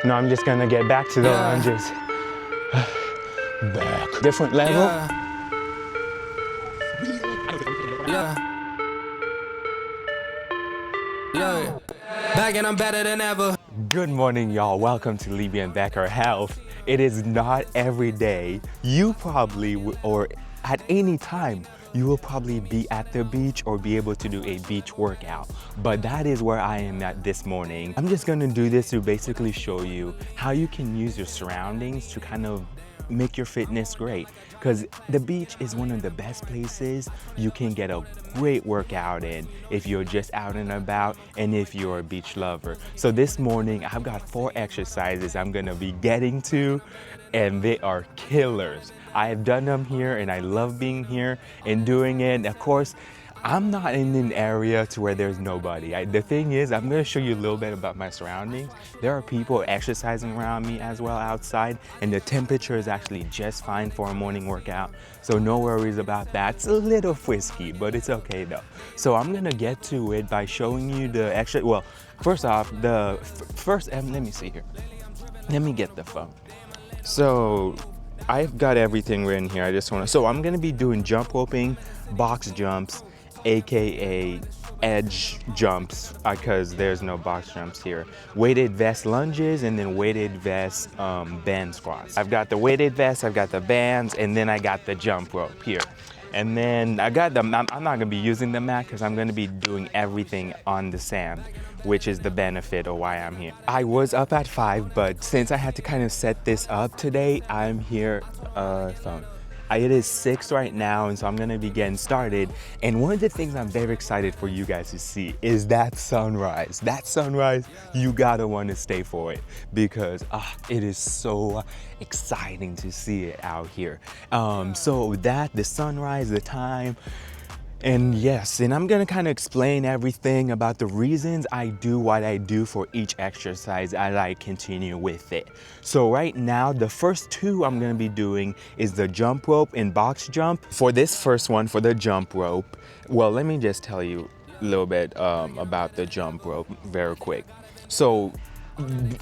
No, I'm just gonna get back to the lunges. Back. Different level. Yeah. Back and I'm better than ever. Good morning, y'all. Welcome to Levy and Becker Health. It is not every day. You probably, or at any time, you will probably be at the beach or be able to do a beach workout. But that is where I am at this morning. I'm just gonna do this to basically show you how you can use your surroundings to kind of make your fitness great, because the beach is one of the best places you can get a great workout in if you're just out and about and if you're a beach lover. So this morning I've got 4 exercises I'm gonna be getting to, and they are killers. I have done them here and I love being here and doing it. Of course, I'm not in an area to where there's nobody. The thing is, I'm gonna show you a little bit about my surroundings. There are people exercising around me as well outside, and the temperature is actually just fine for a morning workout. So no worries about that. It's a little frisky, but it's okay though. So I'm gonna get to it by showing you the extra, well, first off, let me see here. Let me get the phone. So I've got everything written here. So I'm gonna be doing jump roping, box jumps, aka edge jumps, because there's no box jumps here, weighted vest lunges, and then weighted vest band squats. I've got the weighted vest, I've got the bands, and then I got the jump rope here. And then I got I'm not gonna be using the mat because I'm gonna be doing everything on the sand, which is the benefit of why I'm here. I was up at 5, but since I had to kind of set this up today, I'm here, it is 6 right now, and so I'm gonna be getting started. And one of the things I'm very excited for you guys to see is that sunrise. That sunrise, you gotta wanna stay for it, because it is so exciting to see it out here. So the sunrise, the time, and yes, and I'm gonna kind of explain everything about the reasons I do what I do for each exercise as I continue with it. So right now, the first 2 I'm gonna be doing is the jump rope and box jump. For this first one, for the jump rope, well, let me just tell you a little bit about the jump rope very quick. So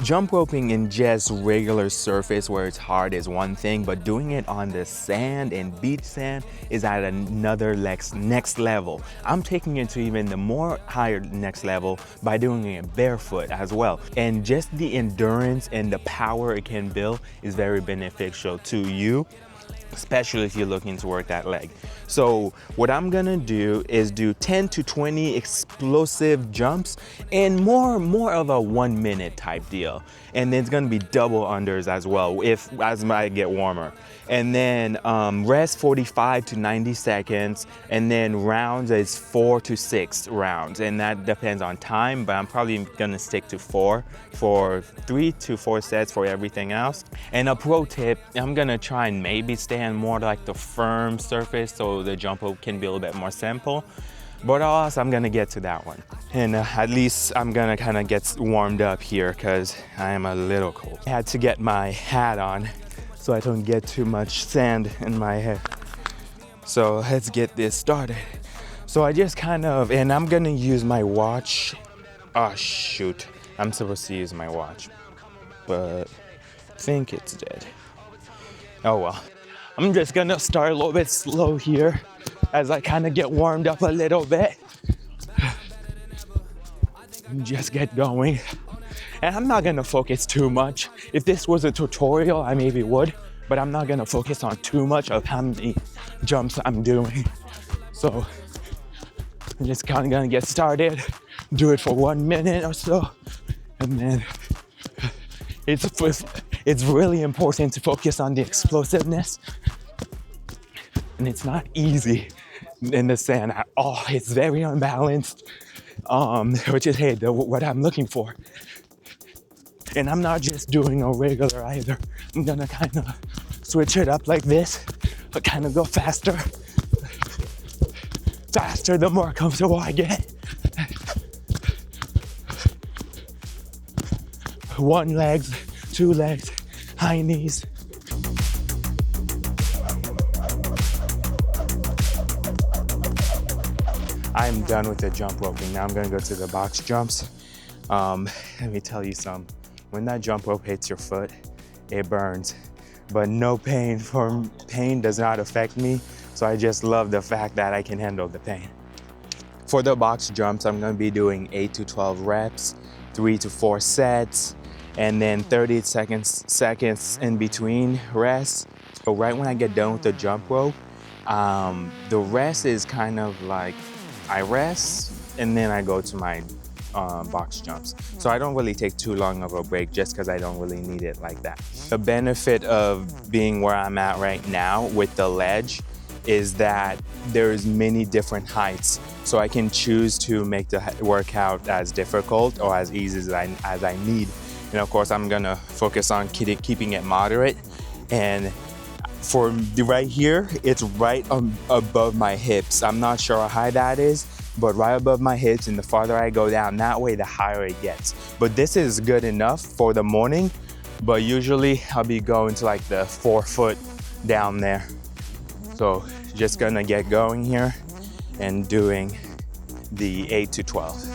jump roping in just regular surface where it's hard is one thing, but doing it on the sand and beach sand is at another next level. I'm taking it to even the more higher next level by doing it barefoot as well. And just the endurance and the power it can build is very beneficial to you, especially if you're looking to work that leg. So what I'm gonna do is do 10 to 20 explosive jumps and more of a 1 minute type deal. And then it's gonna be double unders as well as I get warmer. And then rest 45 to 90 seconds, and then rounds is 4 to 6 rounds, and that depends on time, but I'm probably gonna stick to 4 for 3 to 4 sets for everything else. And a pro tip, I'm gonna try and maybe stay on more like the firm surface so the jump rope can be a little bit more simple. But also, I'm gonna get to that one. And at least I'm gonna kind of get warmed up here because I am a little cold. I had to get my hat on so I don't get too much sand in my hair. So let's get this started. So I just and I'm gonna use my watch. Oh shoot, I'm supposed to use my watch, but I think it's dead. Oh well. I'm just gonna start a little bit slow here as I kind of get warmed up a little bit. And just get going. And I'm not gonna focus too much. If this was a tutorial, I maybe would, but I'm not gonna focus on too much of how many jumps I'm doing. So I'm just kind of gonna get started, do it for 1 minute or so, and then it's really important to focus on the explosiveness. And it's not easy in the sand at all. It's very unbalanced, which is what I'm looking for. And I'm not just doing a regular either. I'm gonna kind of switch it up like this, but kind of go faster. Faster, the more comfortable I get. 1 legs, 2 legs, high knees. I'm done with the jump roping. Now I'm gonna go to the box jumps. Let me tell you some. When that jump rope hits your foot, it burns. But no pain. Pain does not affect me, so I just love the fact that I can handle the pain. For the box jumps, I'm gonna be doing 8 to 12 reps, 3 to 4 sets, and then 30 seconds in between rests. So right when I get done with the jump rope, the rest is kind of like I rest and then I go to my box jumps. So I don't really take too long of a break just because I don't really need it like that. The benefit of being where I'm at right now with the ledge is that there's many different heights. So I can choose to make the workout as difficult or as easy as I need. And of course, I'm gonna focus on keeping it moderate. And for right here, it's right above my hips. I'm not sure how high that is, but right above my hips, and the farther I go down that way, the higher it gets. But this is good enough for the morning, but usually I'll be going to like the 4 foot down there. So just gonna get going here and doing the 8 to 12.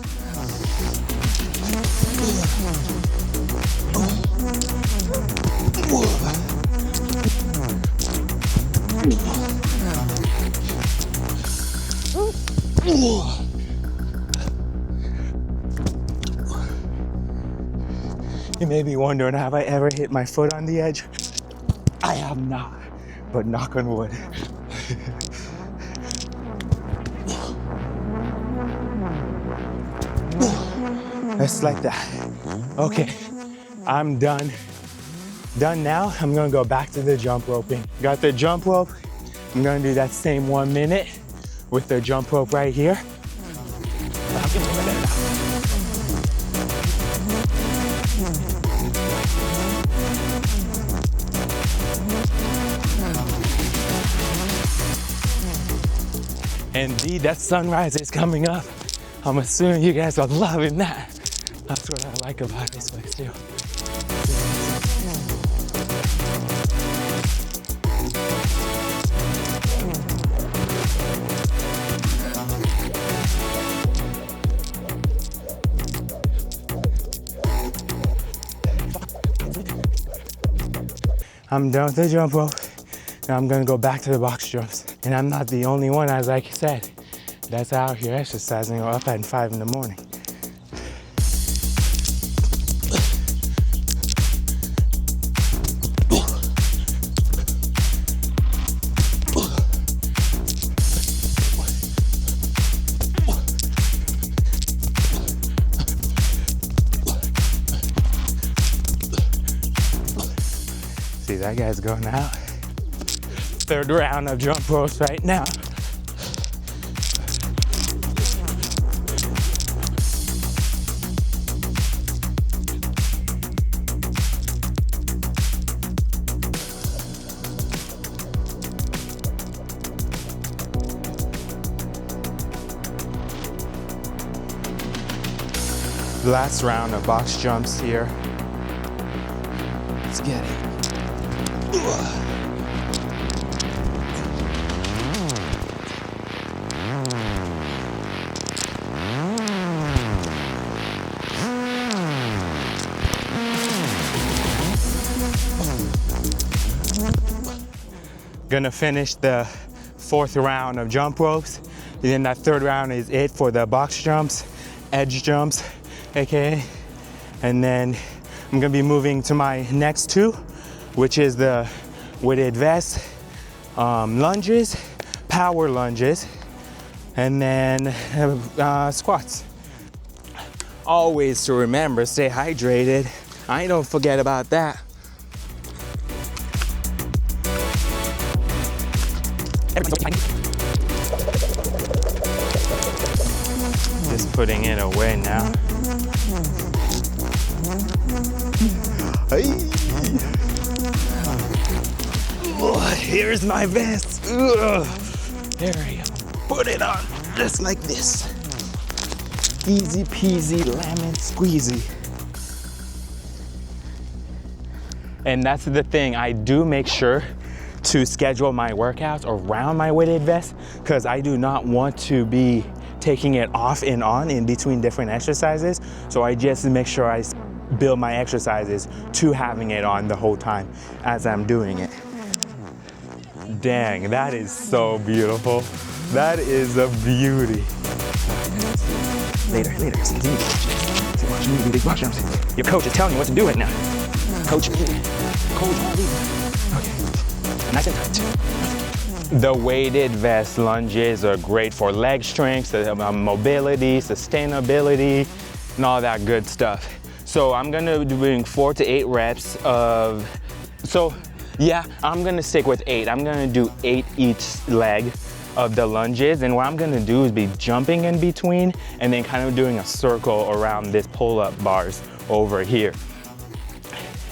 You may be wondering, have I ever hit my foot on the edge? I have not, but knock on wood. Just like that. Okay, I'm done. Done now, I'm gonna go back to the jump roping. Got the jump rope. I'm gonna do that same 1 minute with the jump rope right here. Indeed, that sunrise is coming up. I'm assuming you guys are loving that. That's what I like about this place too. I'm done with the jump rope. Now I'm gonna go back to the box jumps. And I'm not the only one, as I said, that's out here exercising or up at 5 in the morning. See, that guy's going out. 3rd round of jump ropes right now. Last round of box jumps here. Let's get it. Gonna finish the 4th round of jump ropes. And then that 3rd round is it for the box jumps, edge jumps, AKA. And then I'm gonna be moving to my next 2, which is the weighted vest, lunges, power lunges, and then squats. Always to remember, stay hydrated. I don't forget about that. Just putting it away now. Hey. Oh, here's my vest. Ugh. There we go. Put it on just like this. Easy peasy lemon squeezy. And that's the thing, I do make sure to schedule my workouts around my weighted vest because I do not want to be taking it off and on in between different exercises. So I just make sure I build my exercises to having it on the whole time as I'm doing it. Dang, that is so beautiful. That is a beauty. Later. Watch me. Your coach is telling you what to do right now. Coach. Okay. Nice and tight. The weighted vest lunges are great for leg strength, mobility, sustainability, and all that good stuff. So I'm gonna be doing 4 to 8 reps of, I'm gonna stick with 8. I'm gonna do 8 each leg of the lunges, and what I'm gonna do is be jumping in between and then kind of doing a circle around this pull-up bars over here.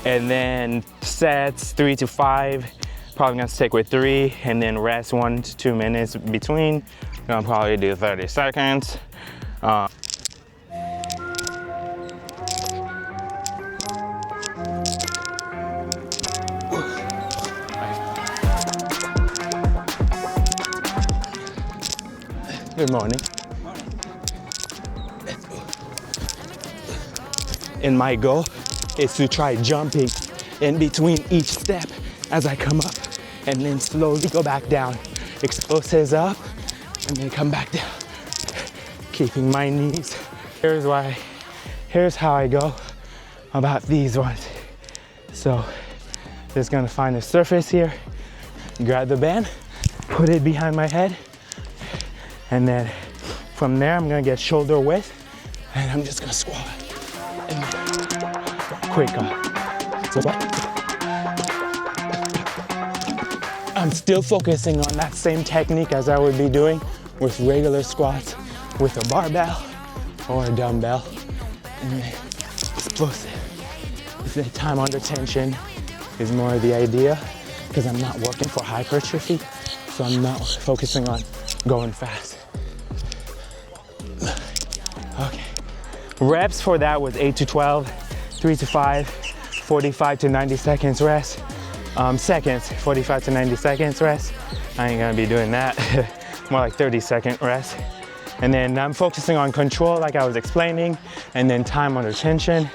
And then sets 3 to 5, probably gonna stick with 3, and then rest 1 to 2 minutes between. Gonna probably do 30 seconds. Good morning. And my goal is to try jumping in between each step as I come up, and then slowly go back down. Explosives up, and then come back down. Keeping my knees. Here's how I go about these ones. So, just gonna find a surface here, grab the band, put it behind my head, and then from there, I'm gonna get shoulder width, and I'm just gonna squat. And quick so what? I'm still focusing on that same technique as I would be doing with regular squats with a barbell or a dumbbell. And then explosive. The time under tension is more the idea, because I'm not working for hypertrophy, so I'm not focusing on going fast. Okay. Reps for that was 8 to 12, 3 to 5, 45 to 90 seconds rest. Seconds, 45 to 90 seconds rest. I ain't gonna be doing that. More like 30-second rest. And then I'm focusing on control, like I was explaining, and then time under tension.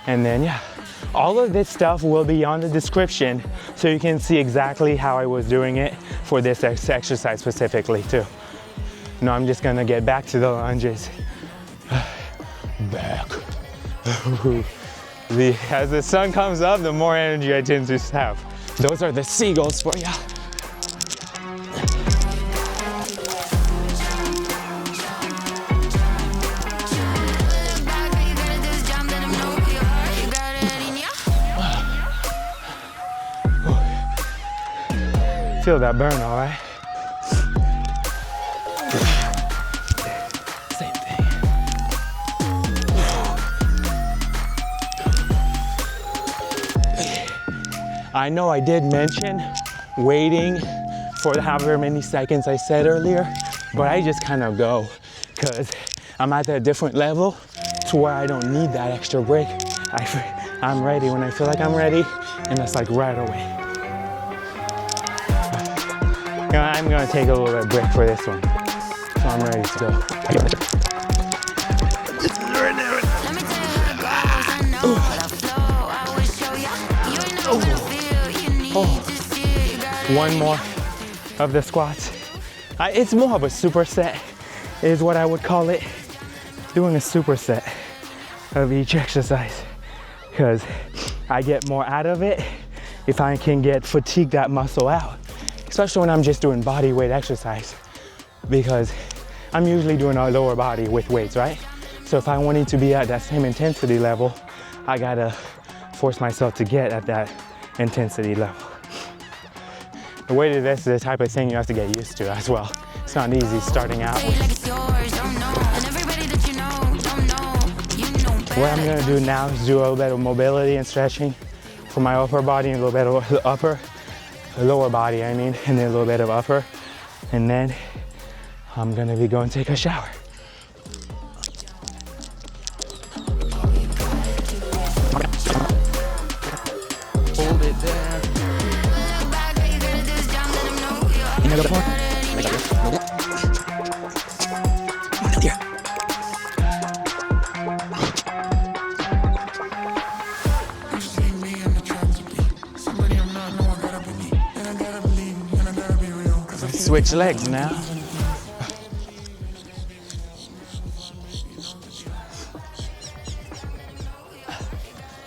And then, all of this stuff will be on the description, so you can see exactly how I was doing it for this exercise specifically too. Now I'm just gonna get back to the lunges. Back. As the sun comes up, the more energy I tend to have. Those are the seagulls for ya. Feel that burn, all right? Same thing. I know I did mention waiting for however many seconds I said earlier, but I just kind of go because I'm at a different level to where I don't need that extra break. I'm ready when I feel like I'm ready, and it's like right away. I'm gonna take a little bit of break for this one, so I'm ready to go. One more of the squats. It's more of a superset, is what I would call it. Doing a superset of each exercise, because I get more out of it if I can fatigue that muscle out. Especially when I'm just doing body weight exercise, because I'm usually doing a lower body with weights, right? So if I wanted to be at that same intensity level, I gotta force myself to get at that intensity level. The weighted vest is the type of thing you have to get used to as well. It's not easy starting out. What I'm gonna do now is do a little bit of mobility and stretching for my upper body, and a little bit of lower body, and then a little bit of upper. And then I'm gonna be going to take a shower. Hold it there. Another point. switch legs now.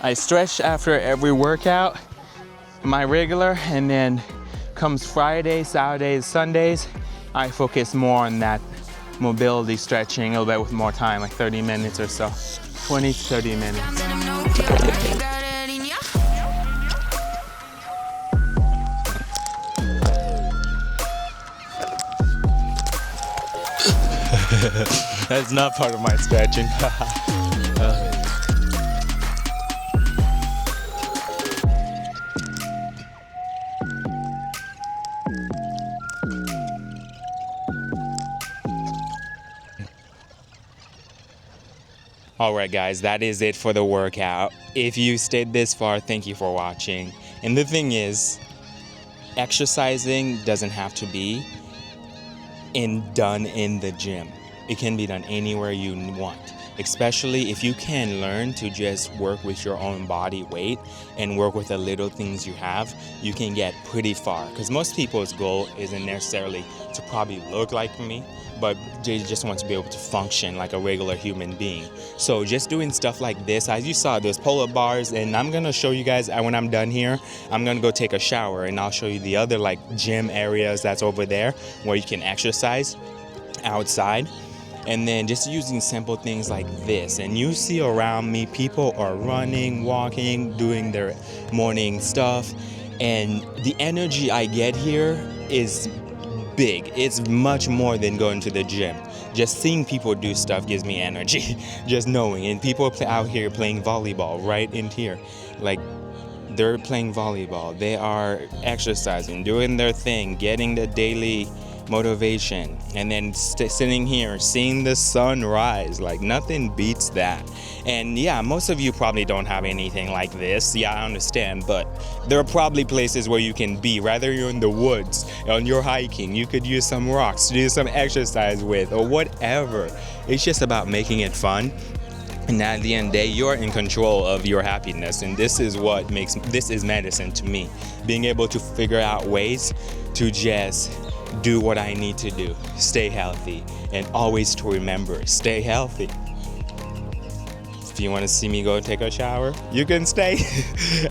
I stretch after every workout, my regular, and then comes Friday, Saturdays, Sundays, I focus more on that mobility stretching a little bit with more time, like 30 minutes or so, 20 to 30 minutes. That's not part of my stretching. All right, guys, that is it for the workout. If you stayed this far, thank you for watching. And the thing is, exercising doesn't have to be done in the gym. It can be done anywhere you want, especially if you can learn to just work with your own body weight and work with the little things you have, you can get pretty far. Because most people's goal isn't necessarily to probably look like me, but they just want to be able to function like a regular human being. So just doing stuff like this, as you saw, those pull-up bars, and I'm gonna show you guys when I'm done here, I'm gonna go take a shower and I'll show you the other like gym areas that's over there where you can exercise outside. And then just using simple things like this. And you see around me, people are running, walking, doing their morning stuff. And the energy I get here is big. It's much more than going to the gym. Just seeing people do stuff gives me energy, just knowing. And people out here playing volleyball right in here. Like, they're playing volleyball. They are exercising, doing their thing, getting the daily motivation, and then sitting here seeing the sun rise. Like, nothing beats that. And yeah, most of you probably don't have anything like this. Yeah, I understand, but there are probably places where you can be. Rather you're in the woods, on your hiking, you could use some rocks to do some exercise with, or whatever. It's just about making it fun. And at the end of the day, you're in control of your happiness. And this is what makes, this is medicine to me. Being able to figure out ways to just do what I need to do, stay healthy, and always to remember, stay healthy. If you want to see me go take a shower, you can stay.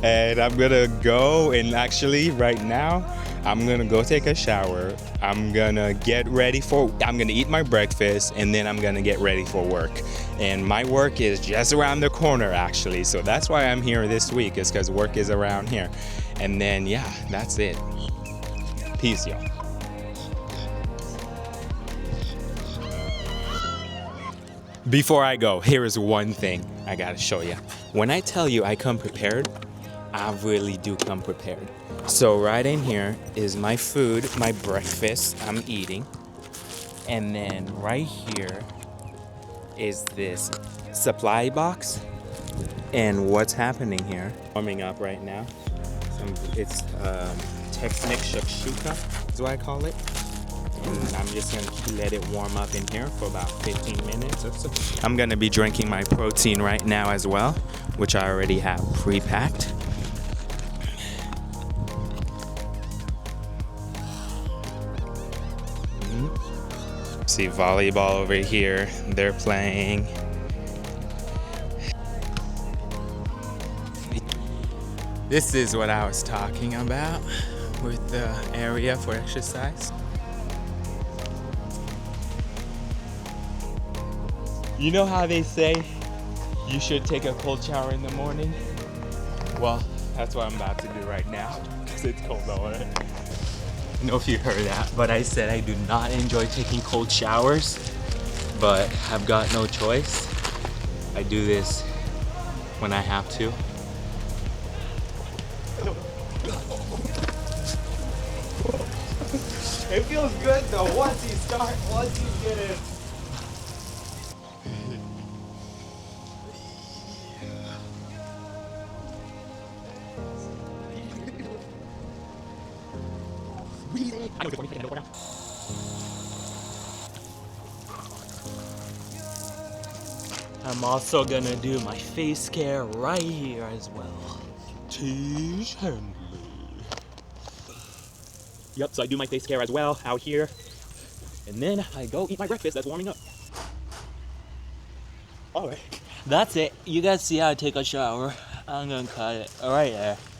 And I'm gonna go, and actually right now, I'm gonna go take a shower. I'm gonna get ready I'm gonna eat my breakfast, and then I'm gonna get ready for work. And my work is just around the corner, actually. So that's why I'm here this week, is because work is around here. And then, yeah, that's it. Peace, y'all. Before I go, here is one thing I gotta show you. When I tell you I come prepared, I really do come prepared. So right in here is my food, my breakfast I'm eating. And then right here is this supply box. And what's happening here, warming up right now. It's Tex-Mex shakshuka is what I call it. And I'm just gonna let it warm up in here for about 15 minutes or so. I'm gonna be drinking my protein right now as well, which I already have pre-packed. See volleyball over here, they're playing. This is what I was talking about with the area for exercise. You know how they say you should take a cold shower in the morning? Well, that's what I'm about to do right now, because it's cold over there. I don't know if you heard that, but I said I do not enjoy taking cold showers, but I've got no choice. I do this when I have to. It feels good though, once you get it. I'm also gonna do my face care right here as well. Tease Henley. Yep, so I do my face care as well out here. And then I go eat my breakfast that's warming up. All right. That's it. You guys see how I take a shower. I'm gonna cut it right there.